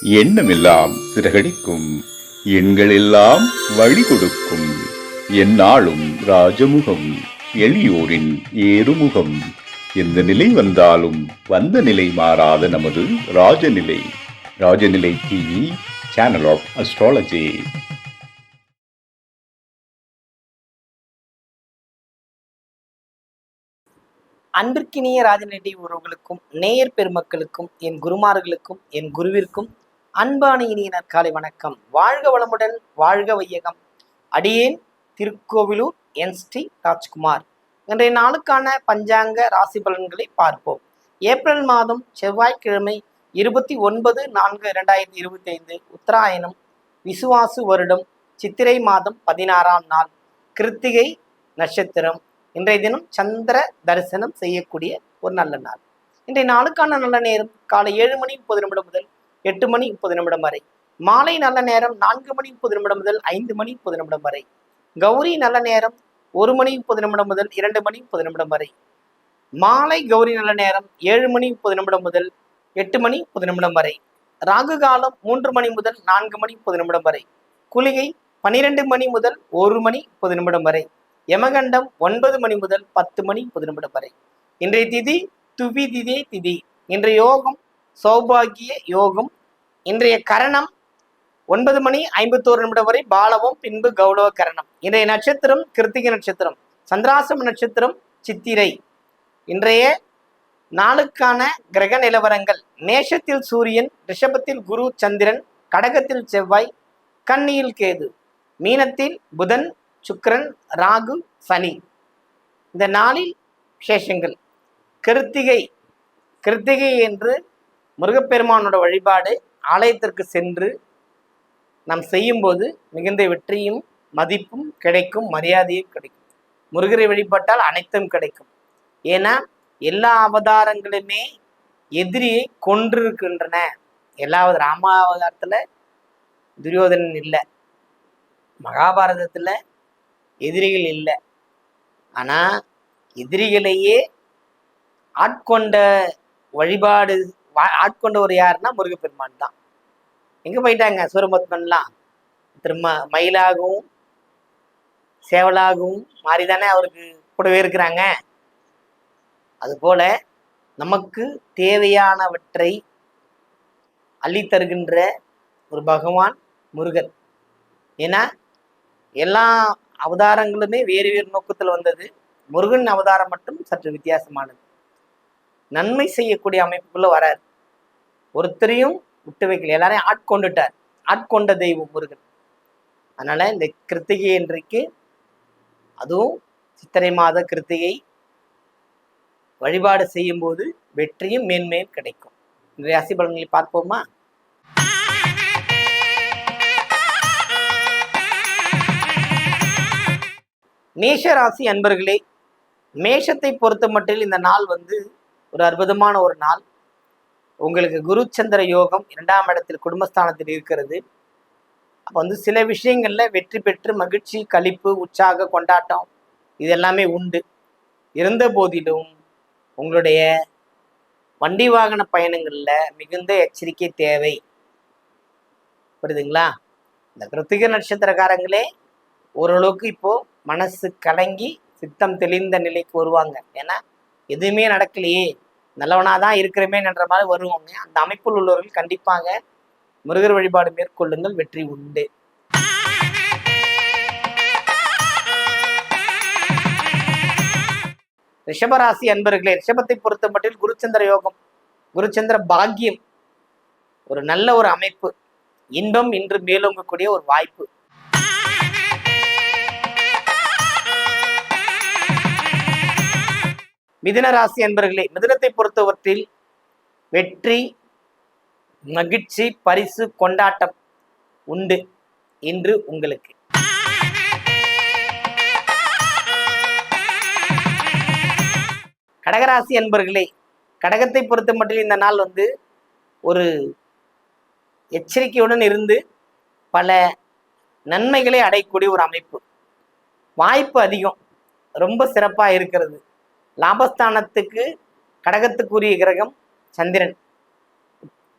எண்ணமெல்லாம் சிறகடிக்கும், எண்களெல்லாம் வழி கொடுக்கும், எந்நாளும் ராஜமுகம், எளியோரின் ஏறுமுகம். எந்த நிலை வந்தாலும் வந்த நிலை மாறாத நமது Rajanilai. Rajanilai TV, channel of astrology. அன்பிற்கினிய ராஜநிலை உறவுகளுக்கும் நேயர் பெருமக்களுக்கும் என் குருமார்களுக்கும் என் குருவிற்கும் அன்பான இனிய நற்காலை வணக்கம். வாழ்க வளமுடன், வாழ்க வையகம். அடியேன் திருக்கோவிலூர் என் ஸ்ரீ ராஜ்குமார். இன்றைய நாளுக்கான பஞ்சாங்க ராசி பலன்களை பார்ப்போம். ஏப்ரல் மாதம் செவ்வாய்க்கிழமை 29/4/2025 உத்தராயணம், விசுவாசு வருடம், சித்திரை மாதம் 16ஆம் நாள், கிருத்திகை நட்சத்திரம். இன்றைய தினம் சந்திர தரிசனம் செய்யக்கூடிய ஒரு நல்ல நாள். இன்றைய நாளுக்கான நல்ல நேரம் காலை 7:30 முதல் 8:30 வரை. மாலை நல்ல நேரம் 4:30 முதல் 5:30 வரை. கௌரி நல்ல நேரம் 1:30 முதல் 2:30 வரை. மாலை கௌரி நல்ல நேரம் 7:30 முதல் 8:30 வரை. ராகு காலம் 3 மணி முதல் 4:30 வரை. குளிகை 12 மணி முதல் 1:30 வரை. யமகண்டம் 9 மணி முதல் 10:30 வரை. இன்றைய திதி துவிதிதே திதி. இன்றைய யோகம் சௌபாகிய யோகம். இன்றைய கரணம் 9:51 வரை பாலவம், பின்பு கௌரவ கரணம். இன்றைய நட்சத்திரம் கிருத்திகை நட்சத்திரம், சந்திராசிரம நட்சத்திரம் சித்திரை. இன்றைய நாளுக்கான கிரக நிலவரங்கள்: மேஷத்தில் சூரியன், ரிஷபத்தில் குரு சந்திரன், கடகத்தில் செவ்வாய், கன்னியில் கேது, மீனத்தில் புதன், சுக்கிரன், ராகு, சனி. இந்த நாளில் விசேஷங்கள்: கிருத்திகை என்று முருகப்பெருமானோட வழிபாடு ஆலயத்திற்கு சென்று நாம் செய்யும்போது மிகுந்த வெற்றியும் மதிப்பும் கிடைக்கும், மரியாதையும் கிடைக்கும். முருகரை வழிபட்டால் அனைத்தும் கிடைக்கும். ஏன்னா எல்லா அவதாரங்களுமே எதிரியை கொன்றிருக்கின்றன. ராமாவதாரத்துல துரியோதனன் இல்லை, மகாபாரதத்துல எதிரிகள் இல்லை. ஆனா எதிரிகளையே ஆட்கொண்ட ஆட்கொண்டவர் யாருன்னா முருகப்பெருமான் தான். எங்க போயிட்டாங்க சூரபத்மன்லாம்? திரும்ப மயிலாகவும் சேவலாகவும் மாறிதானே அவருக்கு கூடவே இருக்கிறாங்க. அதுபோல நமக்கு தேவையானவற்றை அள்ளித்தருகின்ற ஒரு பகவான் முருகன். ஏன்னா எல்லா அவதாரங்களுமே வேறு வேறு நோக்கத்தில் வந்தது. முருகன் அவதாரம் மட்டும் சற்று வித்தியாசமானது. நன்மை செய்யக்கூடிய அமைப்புக்குள்ள வராரு. ஒருத்தரையும் விட்டு வைக்கல, எல்லாரையும் ஆட்கொண்டுட்டார். ஆட்கொண்ட தெய்வம் முருகன். அதனால இந்த கிருத்திகை இன்றைக்கு, அதுவும் சித்திரை மாத கிருத்திகை வழிபாடு செய்யும் போது வெற்றியும் மேன்மையும் கிடைக்கும். இன்றைய ராசி பலன்களை பார்ப்போமா? மேஷ ராசி அன்பர்களே, மேஷத்தை பொறுத்த மட்டில் இந்த நாள் ஒரு அற்புதமான ஒரு நாள். உங்களுக்கு குரு சந்திர யோகம் 2ஆம் இடத்தில் குடும்பஸ்தானத்தில் இருக்கிறது. அப்போ சில விஷயங்கள்ல வெற்றி பெற்று மகிழ்ச்சி, களிப்பு, உற்சாக, கொண்டாட்டம் இது எல்லாமே உண்டு. இருந்த போதிலும் உங்களுடைய வண்டி வாகன பயணங்கள்ல மிகுந்த எச்சரிக்கை தேவை. புரியுதுங்களா? இந்த கிருத்திகை நட்சத்திரக்காரங்களே ஓரளவுக்கு இப்போ மனசு கலங்கி சித்தம் தெளிந்த நிலைக்கு வருவாங்க. ஏன்னா எதுவுமே நடக்கலையே, நல்லவனாதான் இருக்கிறமே என்ற மாதிரி வருவாங்க. அந்த அமைப்பில் உள்ளவர்கள் கண்டிப்பாக முருகர் வழிபாடு மேற்கொள்ளுங்கள், வெற்றி உண்டு. ரிஷபராசி அன்பர்களே, ரிஷபத்தை பொறுத்த மட்டில் குருச்சந்திர யோகம், குருச்சந்திர பாக்கியம், ஒரு நல்ல ஒரு அமைப்பு, இன்பம் இன்று மேலோங்கக்கூடிய ஒரு வாய்ப்பு. மிதுன ராசி அன்பர்களே, மிதுனத்தை பொறுத்தவற்றில் வெற்றி, மகிழ்ச்சி, பரிசு, கொண்டாட்டம் உண்டு இன்று உங்களுக்கு. கடகராசி அன்பர்களே, கடகத்தை பொறுத்த மட்டும் இந்த நாள் ஒரு எச்சரிக்கையுடன் இருந்து பல நன்மைகளை அடையக்கூடிய ஒரு அமைப்பு. வாய்ப்பு அதிகம், ரொம்ப சிறப்பாக இருக்கிறது. லாபஸ்தானத்துக்கு கடகத்துக்குரிய கிரகம் சந்திரன்.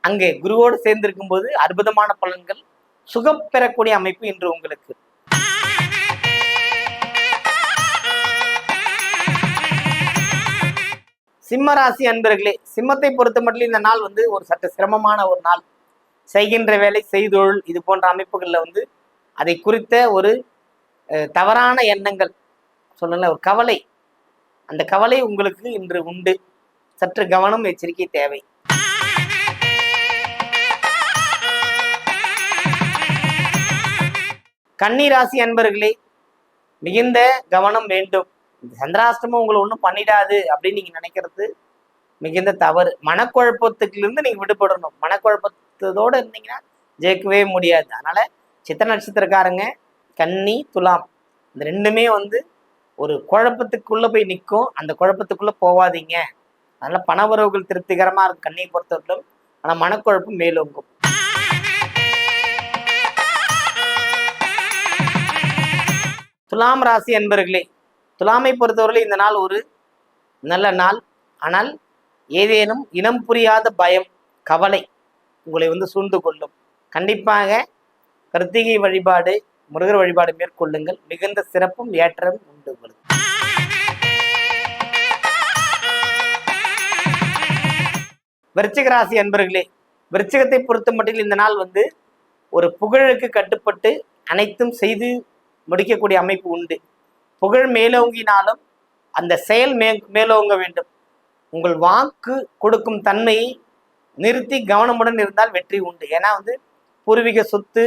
அங்கே குருவோடு சேர்ந்திருக்கும் போது அற்புதமான பலன்கள், சுகம் பெறக்கூடிய அமைப்பு இன்று உங்களுக்கு. சிம்ம ராசி அன்பர்களே, சிம்மத்தை பொறுத்த மட்டும் இந்த நாள் ஒரு சற்று சிரமமான ஒரு நாள். செய்கின்ற வேலை, செய்தொழில், இது போன்ற அமைப்புகளில் அதை குறித்த ஒரு தவறான எண்ணங்கள் சொல்லல, ஒரு கவலை, அந்த கவலை உங்களுக்கு இன்று உண்டு. சற்று கவனம், எச்சரிக்கை தேவை. கன்னி ராசி அன்பர்களே, மிகுந்த கவனம் வேண்டும். சந்திராஷ்டமம் உங்களை ஒன்றும் பண்ணிடாது அப்படின்னு நீங்க நினைக்கிறது மிகுந்த தவறு. மனக்குழப்பத்துக்குலேருந்து நீங்க விடுபடணும். மனக்குழப்பத்தோடு இருந்தீங்கன்னா ஜெயிக்கவே முடியாது. அதனால சித்திர நட்சத்திரக்காரங்க, கன்னி, துலாம், இந்த ரெண்டுமே ஒரு குழப்பத்துக்குள்ள போய் நிற்கும். அந்த குழப்பத்துக்குள்ள போவாதீங்க. அதனால பணவரவுகள் திருப்திகரமா இருக்கும் கன்னியை பொறுத்தவரைக்கும். ஆனா மனக்குழப்பம் மேலோங்கும். துலாம் ராசி அன்பர்களே, துலாமை பொறுத்தவரை இந்த நாள் ஒரு நல்ல நாள். ஆனால் ஏதேனும் இனம் புரியாத பயம், கவலை உங்களை சூழ்ந்து கொள்ளும். கண்டிப்பாக கிருத்திகை வழிபாடு, முருகர் வழிபாடு மேற்கொள்ளுங்கள். மிகுந்த சிறப்பும் ஏற்றமும் உண்டு உங்களுக்கு. விருச்சிக ராசி அன்பர்களே, விருச்சிகத்தை பொறுத்த மட்டும் இந்த நாள் ஒரு புகழுக்கு கட்டுப்பட்டு அனைத்தும் செய்து முடிக்கக்கூடிய அமைப்பு உண்டு. புகழ் மேலோங்கினாலும் அந்த செயல் மேலோங்க வேண்டும். உங்கள் வாக்கு கொடுக்கும் தன்மையை நிறுத்தி கவனமுடன் இருந்தால் வெற்றி உண்டு. ஏன்னா பூர்வீக சொத்து,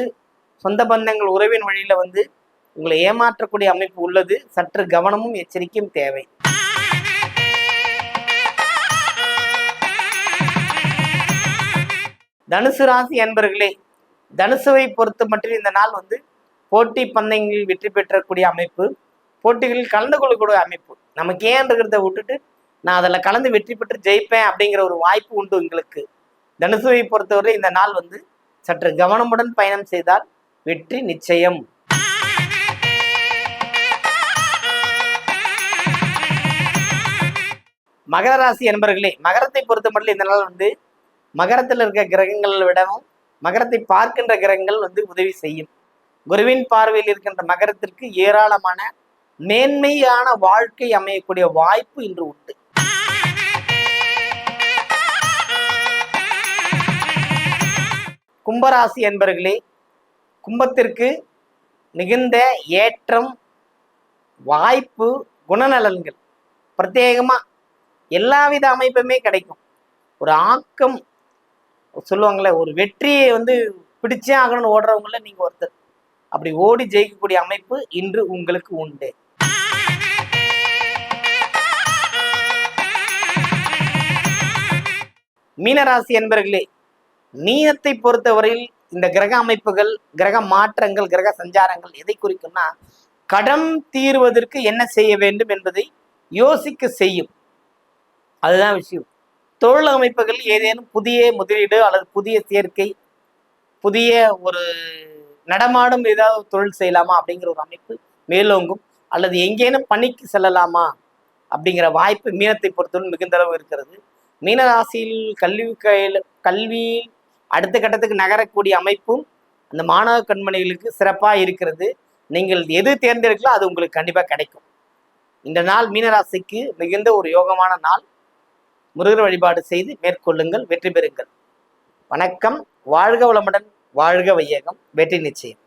சொந்த பந்தங்கள், உறவின் வழியில உங்களை ஏமாற்றக்கூடிய அமைப்பு உள்ளது. சற்று கவனமும் எச்சரிக்கையும் தேவை. தனுசு ராசி அன்பர்களே, தனுசுவை பொறுத்த மட்டும் இந்த நாள் போட்டி பந்தயங்களில் வெற்றி பெற்றக்கூடிய அமைப்பு, போட்டிகளில் கலந்து கொள்ளக்கூடிய அமைப்பு. நமக்கு ஏன் இருக்கிறத விட்டுட்டு நான் அதில் கலந்து வெற்றி பெற்று ஜெயிப்பேன் அப்படிங்கிற ஒரு வாய்ப்பு உண்டு உங்களுக்கு. தனுசுவை பொறுத்தவரை இந்த நாள் சற்று கவனமுடன் பயணம் செய்தால் வெற்றி நிச்சயம். மகர ராசி என்பர்களே, மகரத்தை பொறுத்த மட்டும் இந்த நாள் மகரத்தில் இருக்க கிரகங்களை விடவும் மகரத்தை பார்க்கின்ற கிரகங்கள் உதவி செய்யும். குருவின் பார்வையில் இருக்கின்ற மகரத்திற்கு ஏராளமான மேன்மையான வாழ்க்கை அமையக்கூடிய வாய்ப்பு இன்று உண்டு. கும்பராசி என்பர்களே, கும்பத்திற்கு மிகுந்த ஏற்றம், வாய்ப்பு, குணநலன்கள் பிரத்யேகமா எல்லாவித அமைப்புமே கிடைக்கும். ஒரு ஆக்கம் சொல்லுவாங்களே, ஒரு வெற்றியை பிடிச்சே ஆகணும்னு ஓடுறவங்கள நீங்க ஒருத்தர். அப்படி ஓடி ஜெயிக்கக்கூடிய அமைப்பு இன்று உங்களுக்கு உண்டு. மீனராசி என்பர்களே, மீனத்தை பொறுத்தவரையில் இந்த கிரக அமைப்புகள், கிரக மாற்றங்கள், கிரக சஞ்சாரங்கள் எதை குறிக்கும்னா, கடன் தீர்வதற்கு என்ன செய்ய வேண்டும் என்பதை யோசிக்க செய்யும். அதுதான் விஷயம். தொழில் அமைப்புகள் ஏதேனும் புதிய முதலீடு அல்லது புதிய சேர்க்கை, புதிய ஒரு நடமாடும் ஏதாவது தொழில் செய்யலாமா அப்படிங்கிற ஒரு அமைப்பு மேலோங்கும். அல்லது எங்கேனும் பணிக்கு செல்லலாமா அப்படிங்கிற வாய்ப்பு மீனத்தை பொறுத்தவரை மிகுந்தளவு இருக்கிறது. மீனராசியில் கல்வி அடுத்த கட்டத்துக்கு நகரக்கூடிய அமைப்பும் அந்த மாணவ கண்மணிகளுக்கு சிறப்பாக இருக்கிறது. நீங்கள் எது தேர்ந்தெடுக்கலோ அது உங்களுக்கு கண்டிப்பாக கிடைக்கும். இந்த நாள் மீனராசிக்கு மிகுந்த ஒரு யோகமான நாள். முருகர் வழிபாடு செய்து மேற்கொள்ளுங்கள், வெற்றி பெறுங்கள். வணக்கம். வாழ்க வளமுடன், வாழ்க வையகம். வெற்றி நிச்சயம்.